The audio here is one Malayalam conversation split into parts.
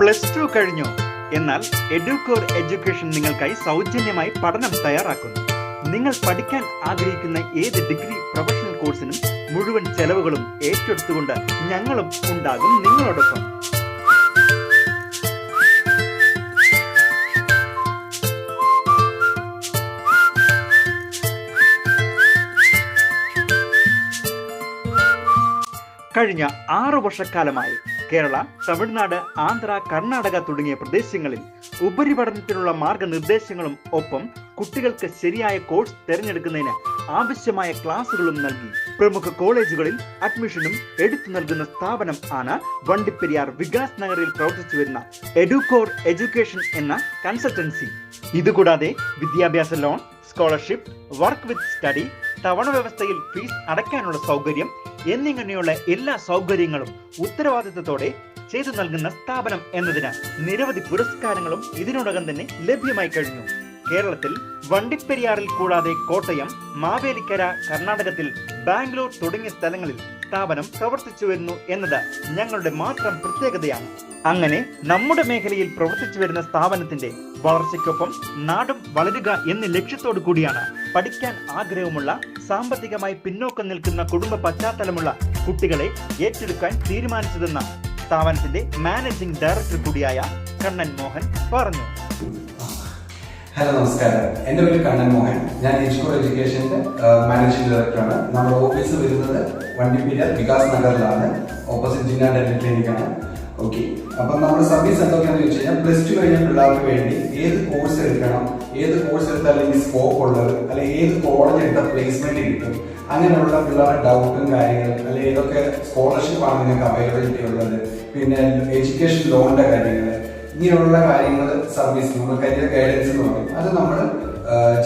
പ്ലസ് 2 കഴിഞ്ഞു. എന്നാൽ എഡ്യൂകോർ എഡ്യൂക്കേഷൻ നിങ്ങൾക്കായി സൗജന്യമായി പഠനം തയ്യാറാക്കുന്നു. നിങ്ങൾ പഠിക്കാൻ ആഗ്രഹിക്കുന്ന ഏത് ഡിഗ്രി പ്രൊഫഷണൽ കോഴ്സിനും മുഴുവൻ ചെലവുകളും ഏറ്റെടുത്തുകൊണ്ട് ഞങ്ങളും ഉണ്ടാകും നിങ്ങളോടൊപ്പം. കഴിഞ്ഞ 6 വർഷക്കാലമായി കേരള, തമിഴ്നാട്, ആന്ധ്ര, കർണാടക തുടങ്ങിയ പ്രദേശങ്ങളിൽ ഉപരിപഠനത്തിനുള്ള മാർഗനിർദ്ദേശങ്ങളും ഒപ്പം കുട്ടികൾക്ക് ശരിയായ കോഴ്സ് തിരഞ്ഞെടുക്കുന്നതിന് ആവശ്യമായ ക്ലാസുകളും നൽകി. പ്രമുഖ കോളേജുകളിൽ അഡ്മിഷനും എടുത്തു നൽകുന്ന സ്ഥാപനം ആണ് വണ്ടിപ്പെരിയാർ വികാസ് നഗറിൽ പ്രവർത്തിച്ചു വരുന്ന എഡ്യൂകോർ എഡ്യൂക്കേഷൻ എന്ന കൺസൾട്ടൻസി. ഇതുകൂടാതെ വിദ്യാഭ്യാസ loan, scholarship, work with study, തവണ വ്യവസ്ഥയിൽ ഫീസ് അടയ്ക്കാനുള്ള സൗകര്യം എന്നിങ്ങനെയുള്ള എല്ലാ സൗകര്യങ്ങളും ഉത്തരവാദിത്തത്തോടെ ചെയ്തു നൽകുന്ന സ്ഥാപനം എന്നതിന് നിരവധി പുരസ്കാരങ്ങളും ഇതിനോടകം തന്നെ ലഭ്യമായി കഴിഞ്ഞു. കേരളത്തിൽ വണ്ടിപ്പെരിയാറിൽ കൂടാതെ കോട്ടയം, മാവേലിക്കര, കർണാടകത്തിൽ ബാംഗ്ലൂർ തുടങ്ങിയ സ്ഥലങ്ങളിൽ സ്ഥാപനം പ്രവർത്തിച്ചു വരുന്നു എന്നത് ഞങ്ങളുടെ മാത്രം പ്രത്യേകതയാണ്. അങ്ങനെ നമ്മുടെ മേഖലയിൽ പ്രവർത്തിച്ചു വരുന്ന സ്ഥാപനത്തിന്റെ വളർച്ചയ്ക്കൊപ്പം നാടും വളരുക എന്ന ലക്ഷ്യത്തോടു കൂടിയാണ് പഠിക്കാൻ ആഗ്രഹമുള്ള, സാമ്പത്തികമായി പിന്നോക്കം നിൽക്കുന്ന കുടുംബ പശ്ചാത്തലമുള്ള കുട്ടികളെ ഏറ്റെടുക്കാൻ തീരുമാനിച്ചതെന്ന സ്ഥാപനത്തിന്റെ മാനേജിംഗ് ഡയറക്ടർ കൂടിയായ കണ്ണൻ മോഹൻ പറഞ്ഞു. ഹലോ, നമസ്കാരം. എൻ്റെ പേര് കണ്ണൻ മോഹൻ. ഞാൻ എഡ്യൂകോർ എഡ്യൂക്കേഷൻ്റെ മാനേജിംഗ് ഡയറക്ടറാണ്. നമ്മുടെ ഓഫീസ് വരുന്നത് വണ്ടിപ്പെരിയാർ വികാസ് നഗറിലാണ്, ഓപ്പോസിറ്റ് ജില്ലാ ഡെന്റൽ ക്ലിനിക്കാണ്. ഓക്കെ, അപ്പം നമ്മുടെ സർവീസ് എന്തൊക്കെയാണെന്ന് വെച്ച് കഴിഞ്ഞാൽ +2 കഴിഞ്ഞ പിള്ളേർക്ക് വേണ്ടി ഏത് കോഴ്സ് എടുക്കണം, ഏത് കോഴ്സ് എടുത്താൽ അല്ലെങ്കിൽ സ്കോപ്പ് ഉള്ളത്, അല്ലെങ്കിൽ ഏത് കോളേജ് എടുത്താൽ പ്ലേസ്മെന്റ് കിട്ടും, അങ്ങനെയുള്ള പിള്ളേരുടെ ഡൗട്ടും കാര്യങ്ങൾ, അല്ലെങ്കിൽ ഏതൊക്കെ സ്കോളർഷിപ്പാണ് നിങ്ങൾക്ക് അവൈലബിലിറ്റി ഉള്ളത്, പിന്നെ എഡ്യൂക്കേഷൻ ലോണിന്റെ കാര്യങ്ങൾ, ഇങ്ങനെയുള്ള കാര്യങ്ങൾ സർവീസ് നമ്മൾ കരിയർ ഗൈഡൻസ് എന്ന് പറയും, അത് നമ്മൾ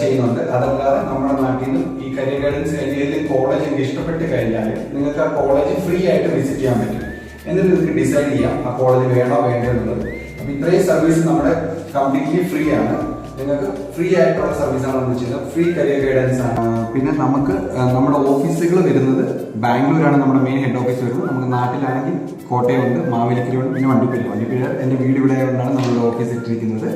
ചെയ്യുന്നുണ്ട്. അതല്ലാതെ നമ്മുടെ നാട്ടിൽ നിന്ന് ഈ കരിയർ ഗൈഡൻസ് ഏത് കോളേജ് എനിക്ക് ഇഷ്ടപ്പെട്ട് കഴിഞ്ഞാൽ നിങ്ങൾക്ക് ആ കോളേജ് ഫ്രീ ആയിട്ട് വിസിറ്റ് ചെയ്യാൻ പറ്റും. എന്നിട്ട് നിങ്ങൾക്ക് ഡിസൈഡ് ചെയ്യാം ആ കോളേജ് വേണോ വേണ്ടോ എന്നുള്ളത്. അപ്പം ഇത്രയും സർവീസ് നമ്മുടെ കംപ്ലീറ്റ്ലി ഫ്രീ ആണ്. നിങ്ങൾക്ക് ഫ്രീ ആയിട്ടുള്ള സർവീസാണ് നമ്മൾ ചെയ്യുന്നത്. ഫ്രീ കരിയർ ഗൈഡൻസ് ആണ്. പിന്നെ നമുക്ക് നമ്മുടെ ഓഫീസുകൾ വരുന്നത് ബാംഗ്ലൂരാണ് നമ്മുടെ മെയിൻ ഹെഡ് ഓഫീസ് വരുന്നത്. നമുക്ക് നാട്ടിലാണെങ്കിൽ കോട്ടയമുണ്ട്, മാവേലിക്കരയുണ്ട്, പിന്നെ വണ്ടിപ്പെരിയാർ എൻ്റെ വീട് ഇവിടെ ആയതുകൊണ്ടാണ് നമ്മുടെ ഓഫീസ് ഇട്ടിരിക്കുന്നത്.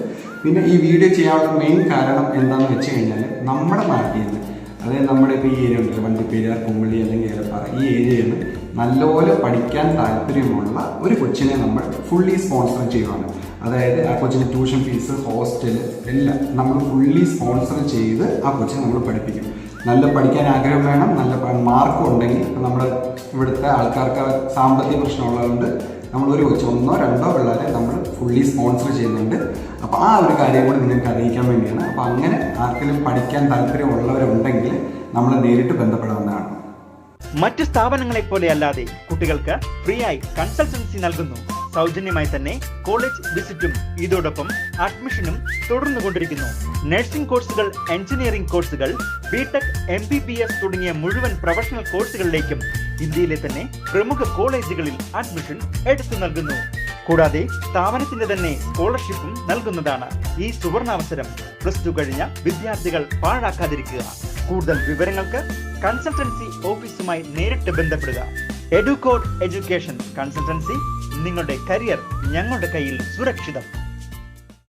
പിന്നെ ഈ വീഡിയോ ചെയ്യാനുള്ള മെയിൻ കാരണം എന്താണെന്ന് വെച്ച് കഴിഞ്ഞാൽ നമ്മുടെ നാട്ടിൽ നിന്ന്, അതായത് നമ്മുടെ ഇപ്പോൾ ഈ ഏരിയ ഉണ്ടല്ലോ, വണ്ടിപ്പെരിയാർ, കുമ്പളി അല്ലെങ്കിൽ ഏലപ്പാറ, ഈ ഏരിയയിൽ നിന്ന് നല്ലപോലെ പഠിക്കാൻ താല്പര്യമുള്ള ഒരു കൊച്ചിനെ നമ്മൾ ഫുള്ളി സ്പോൺസർ ചെയ്യുവാണ്. അതായത് ആ കൊച്ചിന് ട്യൂഷൻ ഫീസ്, ഹോസ്റ്റൽ എല്ലാം നമ്മൾ ഫുള്ളി സ്പോൺസർ ചെയ്ത് ആ കൊച്ചിനെ നമ്മൾ പഠിപ്പിക്കും. നല്ല പഠിക്കാൻ ആഗ്രഹം വേണം, നല്ല മാർക്കും ഉണ്ടെങ്കിൽ. ഇപ്പം നമ്മുടെ ഇവിടുത്തെ ആൾക്കാർക്ക് സാമ്പത്തിക പ്രശ്നമുള്ളതുകൊണ്ട് നമ്മൾ ഒരു കൊച്ച് 1-2 പിള്ളേരെ നമ്മൾ ഫുള്ളി സ്പോൺസർ ചെയ്യുന്നുണ്ട്. അപ്പോൾ ആ ഒരു കാര്യം കൂടി നിങ്ങൾക്ക് അറിയിക്കാൻ വേണ്ടിയാണ്. അപ്പോൾ അങ്ങനെ ആർക്കെങ്കിലും പഠിക്കാൻ താല്പര്യമുള്ളവരുണ്ടെങ്കിൽ നമ്മൾ നേരിട്ട് ബന്ധപ്പെടാവുന്നതാണ്. മറ്റ് സ്ഥാപനങ്ങളെ പോലെ അല്ലാതെ കുട്ടികൾക്ക് ഫ്രീ ആയി കൺസൾട്ടൻസി നൽകുന്നു. സൗജന്യമായി തന്നെ കോളേജ് വിസിറ്റും ഇതോടൊപ്പം അഡ്മിഷനും തുടർന്നുകൊണ്ടിരിക്കുന്നു. നഴ്സിംഗ് കോഴ്സുകൾ, എഞ്ചിനീയറിംഗ് കോഴ്സുകൾ, ബിടെക്, MBBS തുടങ്ങിയ മുഴുവൻ പ്രൊഫഷണൽ കോഴ്സുകളിലേക്കും ഇന്ത്യയിലെ തന്നെ പ്രമുഖ കോളേജുകളിൽ അഡ്മിഷൻ എടുത്തു നൽകുന്നു. കൂടാതെ സ്ഥാപനത്തിന്റെ തന്നെ സ്കോളർഷിപ്പും നൽകുന്നതാണ്. ഈ സുവർണാവസരം +2 കഴിഞ്ഞ വിദ്യാർത്ഥികൾ പാഴാക്കാതിരിക്കുക. കൂടുതൽ വിവരങ്ങൾക്ക് കൺസൾട്ടൻസി ഓഫീസുമായി നേരിട്ട് ബന്ധപ്പെടുക. എഡ്യൂകോർ എഡ്യൂക്കേഷൻ കൺസൾട്ടൻസി, നിങ്ങളുടെ കരിയർ ഞങ്ങളുടെ കയ്യിൽ സുരക്ഷിതം.